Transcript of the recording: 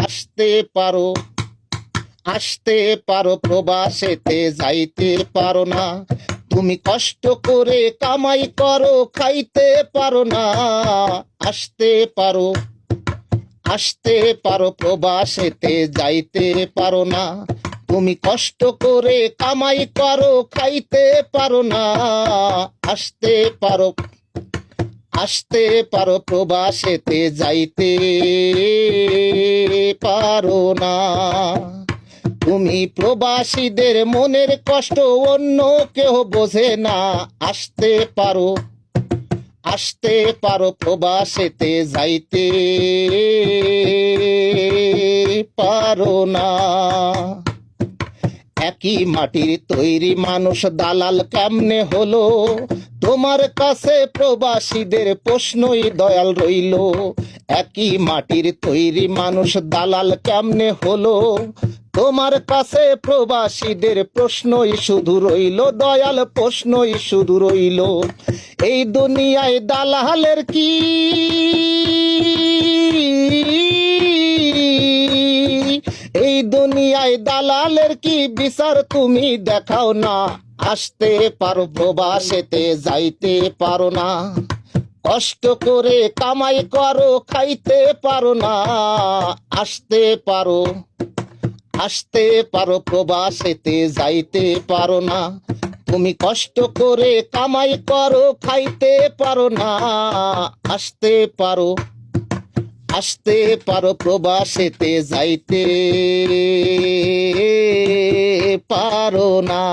আসতে পারো, আসতে পারো, প্রবাসেতে যাইতে পারো না। তুমি কষ্ট করে কামাই করো, খাইতে পারো না। আসতে পারো, আসতে পারো, প্রবাসেতে যাইতে পারো না। তুমি কষ্ট করে কামাই করো, খাইতে পারো না। আসতে পারো, আসতে পারো, প্রবাসেতে যাইতে পারো না। তুমি প্রবাসীদের মনের কষ্ট অন্য কেউ বোঝে না। আসতে পারো, আসতে পারো, প্রবাসেতে যাইতে পারো না। একই মাটির তৈরি মানুষ দালাল কেমনে হলো? তোমার কাছে প্রবাসীদের প্রশ্নই দয়াল রইল। একই মাটির তৈরি মানুষ দালাল কেমনে হলো? তোমার কাছে প্রবাসীদের প্রশ্নই শুধু রইল, দয়াল প্রশ্নই শুধু রইল। এই দুনিয়ায় দালালের কি, এই দুনিয়ায় দালালের কি বিচার তুমি দেখাও না। আসতে পারো, প্রবাসেতে যাইতে পারো না। কষ্ট করে কামাই করো, খাইতে পারো না। আসতে পারো, আসতে পারো, প্রবাসেতে যাইতে পারো না। তুমি কষ্ট করে কামাই করো, খাইতে পারো না। আসতে পারো, আসতে পারো, প্রবাসেতে যাইতে পারো না।